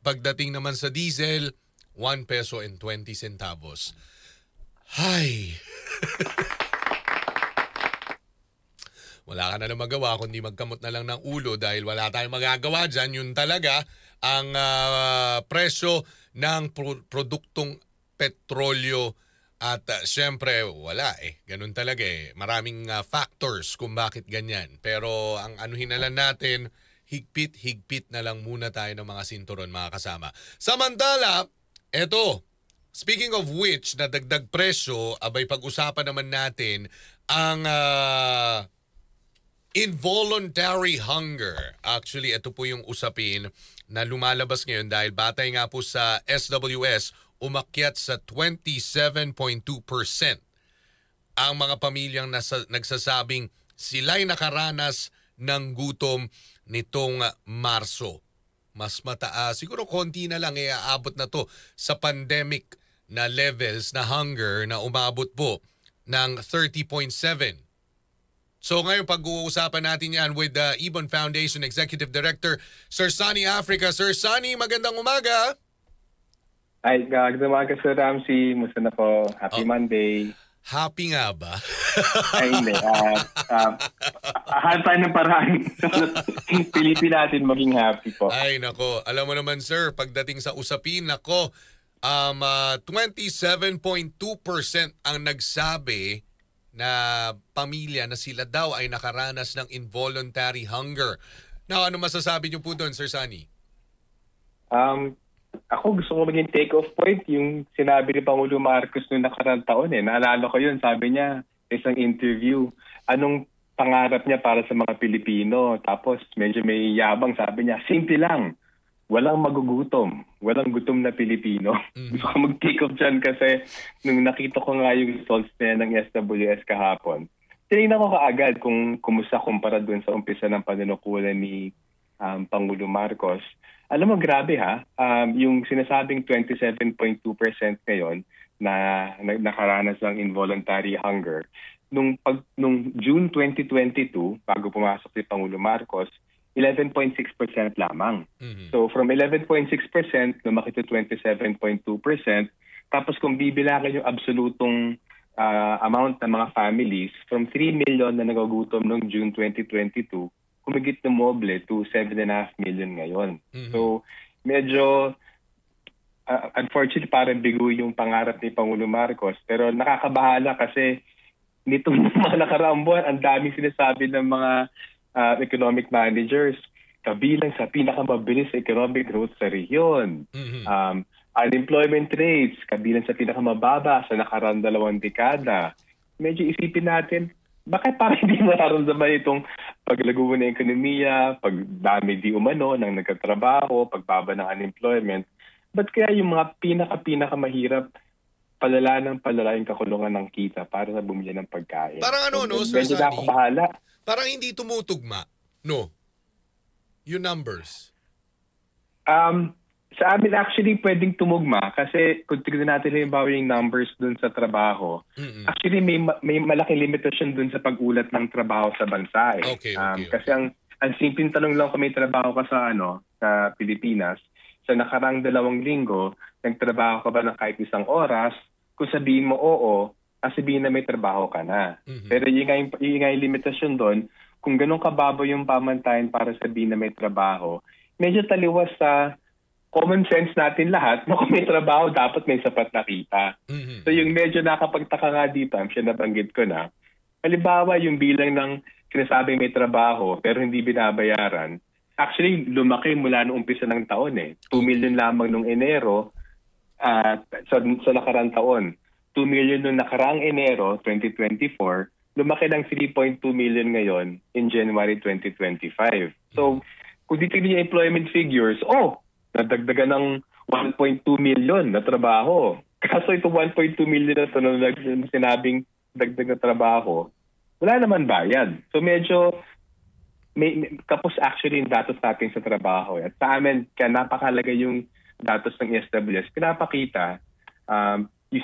Pagdating naman sa diesel, 1 peso and 20 centavos. Hay! Wala ka na lang magawa kundi magkamot na lang ng ulo dahil wala tayong magagawa dyan. Yun talaga ang presyo ng produktong petrolyo. At syempre, wala Ganun talaga Maraming factors kung bakit ganyan. Pero ang anuhin na lang natin, higpit na lang muna tayo ng mga sinturon, mga kasama. Samantala, eto, speaking of which, na dagdag presyo, abay pag-usapan naman natin ang involuntary hunger. Actually, ito po yung usapin na lumalabas ngayon dahil batay nga po sa SWS, umakyat sa 27.2% ang mga pamilyang nagsasabing sila'y nakaranas ng gutom nitong Marso. Mas mataas, siguro konti na lang aabot na to sa pandemic na levels na hunger na umabot po ng 30.7. So ngayon pag-uusapan natin yan with the Ibon Foundation Executive Director, Sir Sunny Africa. Sir Sunny, magandang umaga. Ay, magandang umaga, Sir Ramsey. Musta na po? Happy Monday. Happy nga ba? Ay, hindi. Hanap tayo ng paraan. Pilitin natin maging happy po. Ay, nako. Alam mo naman, sir, pagdating sa usapin, nako, 27.2% ang nagsabi na pamilya na sila daw ay nakaranas ng involuntary hunger. Now, ano masasabi niyo po doon, Sir Sunny? Ako gusto ko maging take-off point yung sinabi ni Pangulo Marcos noong nakaraang taon. Naalala ko yun, sabi niya sa isang interview, anong pangarap niya para sa mga Pilipino. Tapos medyo may yabang, sabi niya, simple lang, walang magugutom, walang gutom na Pilipino. Gusto ko mag-take off dyan kasi nung nakita ko nga yung results na ng SWS kahapon, tinignan ko kaagad kung kumusta kumpara dun sa umpisa ng panunukulan ni Pangulo Marcos. Alam mo, grabe yung sinasabing 27.2% ngayon na nakaranas ng involuntary hunger. Nung June 2022, bago pumasok si Pangulo Marcos, 11.6% lamang. So from 11.6%, lumaki to 27.2%. Tapos kung bibilangin yung absolutong amount ng mga families, from 3 million na nagugutom noong June 2022, kumigit na moble to 7.5 million ngayon. So, medyo, unfortunately, parang bigo yung pangarap ni Pangulo Marcos. Pero nakakabahala kasi nitong mga nakaraang buwan, ang daming sinasabi ng mga economic managers, kabilang sa pinakamabilis sa economic growth sa rehiyon. Unemployment rates, kabilang sa pinakamababa sa nakaraang 2 dekada. Medyo isipin natin, bakit parang hindi mararamdaman itong paglago ng ekonomiya, pagdami di umano ng nagkatrabaho, pagbaba ng unemployment? Ba't kaya yung mga pinaka-mahirap palala yung kakulungan ng kita para sa bumili ng pagkain? Parang ano, no, Sir Sunny? Sunny? Parang hindi tumutugma, no? Yung numbers. Sa amin actually pwedeng tumugma kasi kung tignan natin yung numbers dun sa trabaho, actually may malaking limitasyon dun sa pag-ulat ng trabaho sa bansa. Okay. Kasi ang simpleng tanong lang kung may trabaho ka sa Pilipinas, sa nakarang 2 linggo, nagtrabaho ka ba ng kahit 1 oras? Kung sabihin mo oo, sabihin na may trabaho ka na. Pero yung nga yung limitasyon doon, kung ganun kababo yung pamantayan para sabihin na may trabaho, medyo taliwas sa common sense natin lahat na kung may trabaho, dapat may sapat na kita. So yung medyo nakapagtaka nga dito, I'm sure nabanggit ko na, halimbawa yung bilang ng sinasabing may trabaho pero hindi binabayaran, actually lumaki mula noong umpisa ng taon 2 million lamang noong Enero sa nakarang taon. 2 million noong nakaraang Enero 2024, lumaki ng 3.2 million ngayon in January 2025. So kung titignan yung employment figures, nadagdagan ng 1.2 million na trabaho. Kaso ito 1.2 million na ito na sinabing dagdag na trabaho, wala naman bayad. So medyo may kapos actually yung datos natin sa trabaho. At sa amin, kaya napakalaga yung datos ng SWS. Pinapakita,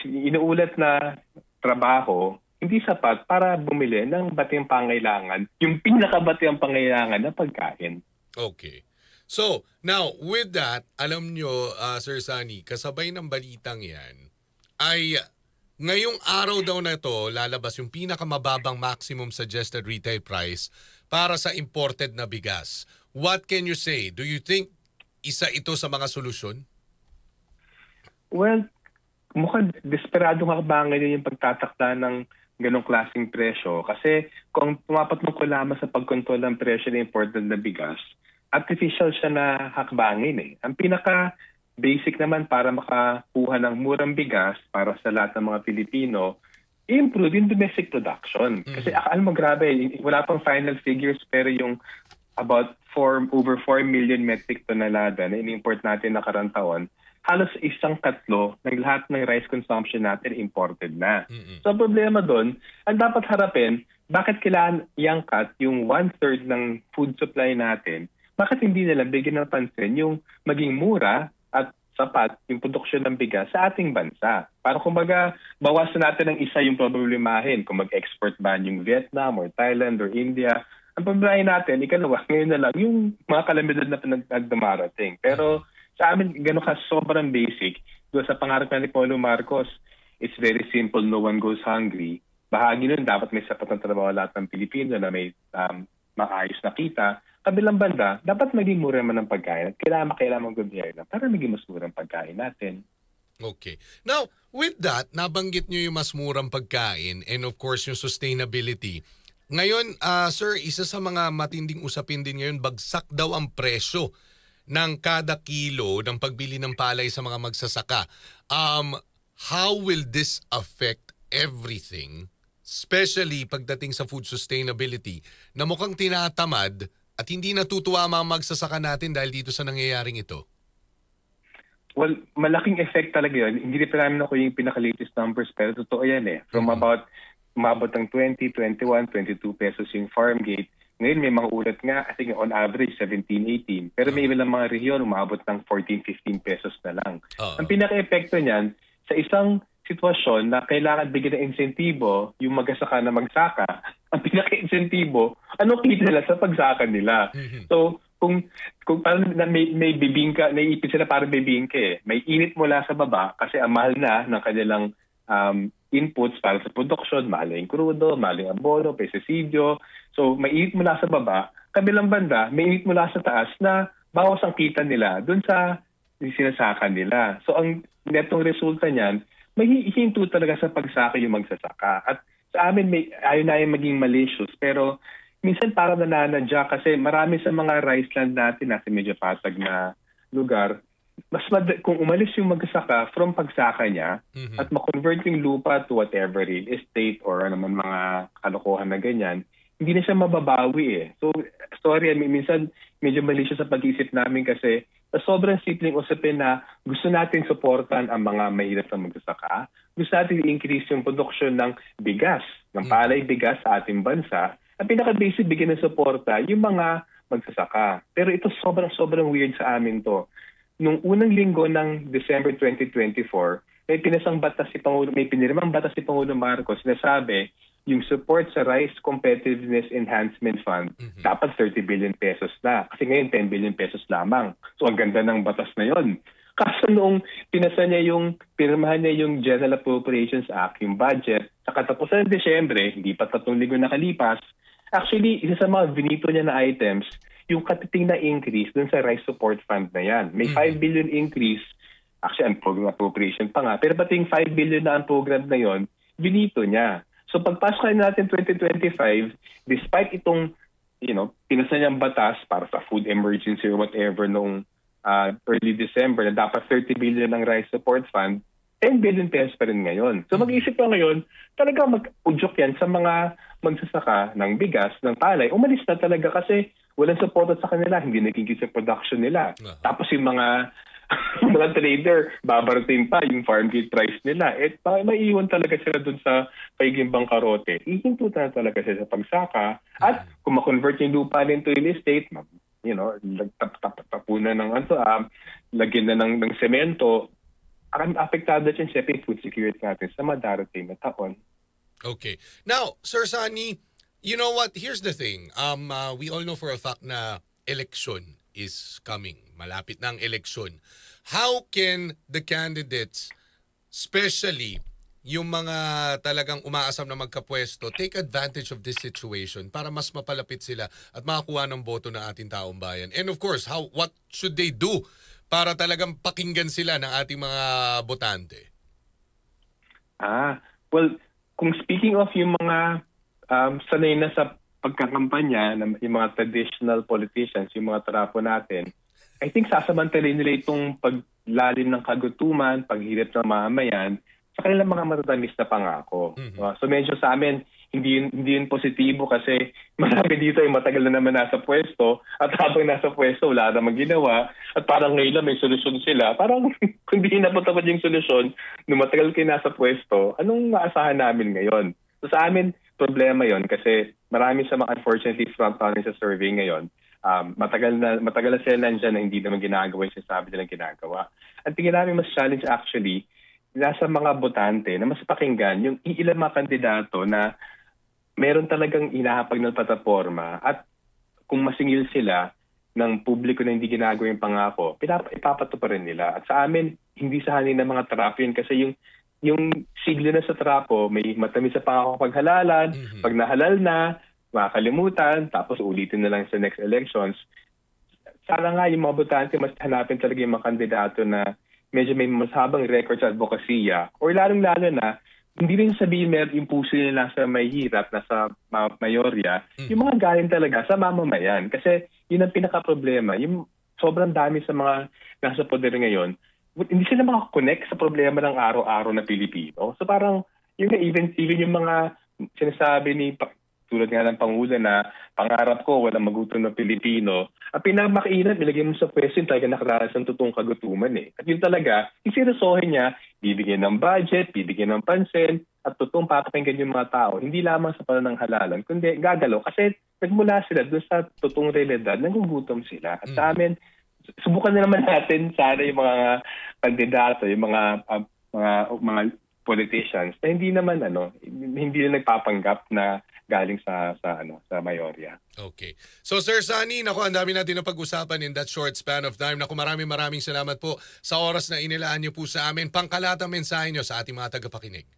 inuulat na trabaho, hindi sapat para bumili ng batiang pangailangan, yung pinakabatiang pangailangan na pagkain. Okay. So, now, with that, alam nyo, Sir Sunny, kasabay ng balitang yan, ay ngayong araw daw na ito, lalabas yung pinakamababang maximum suggested retail price para sa imported na bigas. What can you say? Do you think isa ito sa mga solusyon? Well, mukhang desperadong hakbangan yun yung pagtatakda ng ganong klaseng presyo. Kasi kung pumapatlong ko lamang sa pagkontrol ng presyo ng imported na bigas, artificial siya na hakbangin eh. Ang pinaka-basic naman para makakuha ng murang bigas para sa lahat ng mga Pilipino, improve yung domestic production. Kasi alam mo, grabe, wala pang final figures pero yung about over 4 million metric tonelada na in-import natin na karang taon, halos 1/3 ng lahat ng rice consumption natin imported na. So, ang problema doon, ang dapat harapin, bakit kailangan iangkat yung 1/3 ng food supply natin? Bakit hindi nila bigyan ng pansin yung maging mura at sapat yung produksyon ng bigas sa ating bansa? Para kumbaga, bawasan natin ng isa yung problemahin. Kung mag-export ban yung Vietnam or Thailand or India, ang problemahin natin, ikalawa, ngayon na lang yung mga kalamidad na nagdamarating. Pero sa amin, gano'n ka sobrang basic. Doon sa pangarap ni Paulo Marcos, it's very simple, no one goes hungry. Bahagi nun, dapat may sapat ng trabaho lahat ng Pilipino na may maayos na kita. Kabilang banda, dapat maging mura naman ng pagkain at kailangan mag-gobyerno para maging mas murang pagkain natin. Okay. Now, with that, nabanggit nyo yung mas murang pagkain and of course yung sustainability. Ngayon, sir, isa sa mga matinding usapin din ngayon, bagsak daw ang presyo ng kada kilo ng pagbili ng palay sa mga magsasaka. How will this affect everything, especially pagdating sa food sustainability, na mukhang tinatamad at hindi natutuwa ang mga magsasaka natin dahil dito sa nangyayaring ito? Well, malaking effect talaga yun. Hindi pa namin ako yung pinaka-latest numbers pero totoo yan eh. From umabot ng 20, 21, 22 pesos yung farm gate. Ngayon may mga ulat nga, I think on average 17, 18. Pero may ilang mga rehiyon umabot ng 14, 15 pesos na lang. Ang pinaka-epekto niyan, sa isang sitwasyon na kailangan bigyan ng insentibo yung magsasaka na magsaka, ang pinaka-insentibo, ano kita nila sa pagsaka nila. So, kung parang may bibingka, naiipit sila para bibingka eh. May init mula sa baba kasi ang mahal na ng kanilang inputs para sa production, mahal yung krudo, mahal yung abono, pesticide. So, may init mula sa baba. Kabilang banda, may init mula sa taas na bawas ang kita nila dun sa sinasaka nila. So, ang netong resulta niyan, may hinto talaga sa pagsaka yung magsasaka. At sa amin, ayaw na yung maging malicious. Pero, minsan parang nananadya kasi marami sa mga rice land natin nasa medyo patag na lugar, kung umalis yung magsasaka from pagsaka niya at ma-convert yung lupa to whatever real estate or ano man mga kalokohan na ganyan, hindi na siya mababawi eh. So, sorry, minsan medyo mali siya sa pag-isip namin kasi sobrang simpleng usapin na gusto natin supportan ang mga mahirap na magsasaka. Gusto natin i-increase yung production ng bigas, ng palay bigas sa ating bansa. Ang pinaka-basic bigyan ng suporta, yung mga magsasaka. Pero ito sobrang weird sa amin to. Nung unang linggo ng December 2024, may pinirmang batas si Pangulo Marcos na sabi yung support sa Rice Competitiveness Enhancement Fund dapat 30 billion pesos na. Kasi ngayon 10 billion pesos lamang. So ang ganda ng batas na yon. Kaso noong pinirmahan niya yung General Appropriations Act, yung budget, sa katapusan ng Desyembre, hindi pa 3 linggo nakalipas, actually, isa sa mga vinito niya na items, yung katiting na increase dun sa Rice Support Fund na yan. May 5 billion increase, actually, ang program appropriation pa nga, pero pati yung 5 billion na ang program na yon, vinito niya. So pagpasok natin 2025, despite itong, pinasa niyang batas para sa food emergency or whatever nung early December na dapat 30 billion ng Rice Support Fund, 10 billion pesos pa rin ngayon. So mag-isip pa ngayon, talaga mag-udyok yan sa mga magsasaka ng bigas, ng palay. Umalis na talaga kasi walang support sa kanila, hindi nagiging sa production nila. Tapos yung mga trader, babarating pa yung farm gate price nila. Maiiwan talaga sila dun sa paiging bangkarote. Ihinto na talaga sila sa pagsaka. At kung ma-convert yung lupa into real estate, tapunan ng lagyan na ng semento, apektado dyan siyempre food security natin sa madarating na taon. Okay. Now, Sir Sunny, you know what? Here's the thing. We all know for a fact na election is coming. Malapit na ang eleksyon. How can the candidates, especially yung mga talagang umaasam na magkapwesto, take advantage of this situation para mas mapalapit sila at makakuha ng boto ng ating taong bayan? And of course, what should they do para talagang pakinggan sila ng ating mga botante? Well, kung speaking of yung mga sanay na sa pagkakampanya, yung mga traditional politicians, yung mga trapo natin, I think sasamantalin nila itong paglalim ng kagutuman, paghirap ng mamamayan, sa kanilang mga matatamis na pangako. So medyo sa amin, hindi yun positibo kasi marami dito ay matagal na naman nasa pwesto at habang nasa pwesto, wala namang ginawa at parang ngayon lang may solusyon sila. Parang kung di napatapad yung solusyon, nung matagal kayo nasa pwesto, anong maasahan namin ngayon? So sa amin, problema yon kasi marami sa mga unfortunately front-running sa survey ngayon. Matagal na sila nandyan na hindi naman ginagawa yung sinasabi nilang ginagawa. Ang tingin namin mas challenge actually, nasa mga botante na mas pakinggan yung ilang mga kandidato na meron talagang inahapag ng plataforma at kung masingil sila ng publiko na hindi ginagawa yung pangako, ipapatuparin nila. At sa amin, hindi sa hanin ng mga trapo yun kasi yung sigla na sa trapo, may matamis sa pangako paghalalan, pag nahalal na, makakalimutan, tapos ulitin na lang sa next elections. Sana nga yung mga botante mas hanapin talaga yung mga kandidato na medyo may mas habang record sa advokasya or lalong-lalo na hindi rin sabihin yung puso nila nasa may hirap, nasa mayorya, yung mga galing talaga sa mamamayan. Kasi yun ang pinaka-problema. Yung sobrang dami sa mga nasa poder ngayon, hindi sila makakonect sa problema ng araw-araw na Pilipino. So parang even yung mga sinasabi ni tulad nga ng Pangulo na pangarap ko walang magutom na Pilipino, ang pinakamakiinat, ilagay mo sa pwesto yung talaga nakaranas ng totoong kagutuman eh. At yun talaga, isiresohin niya, bibigyan ng budget, bibigyan ng pansin, at totoong papakinggan yung mga tao, hindi lamang sa pananghalalan, kundi gagalaw. Kasi nagmula sila doon sa totoong realidad, nagugutom sila. At sa amin, subukan na naman natin sana yung mga kandidato, yung mga politicians na hindi naman hindi na nagpapanggap na galing sa mayorya. Okay. So Sir Sunny, naku, ang dami natin na pag-usapan in that short span of time. Naku, maraming salamat po sa oras na inilaan niyo po sa amin. Pangkalatang mensahe niyo sa ating mga tagapakinig.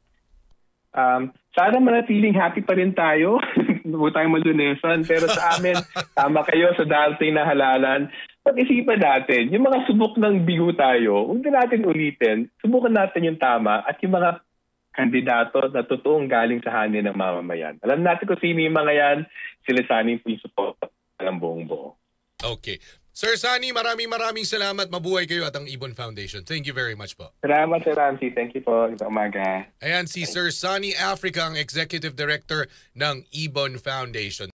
Sana manatiling happy pa rin tayo. Huwag tayong malunesan. Pero sa amin, tama kayo sa darating na halalan. Pag-isipan natin, yung mga subok ng bigo tayo, huwag na natin ulitin. Subukan natin yung tama at yung mga kandidato na totoong galing sa hanin ng mamamayan. Alam natin kung sino yung mga yan, sila sana yung support ng buong buo. Okay. Sir Sunny, maraming salamat. Mabuhay kayo at ang Ibon Foundation. Thank you very much po. Salamat, Sir Ramsey. Thank you po. Ito umaga. Ayan si Sir Sunny Africa, ang Executive Director ng Ibon Foundation.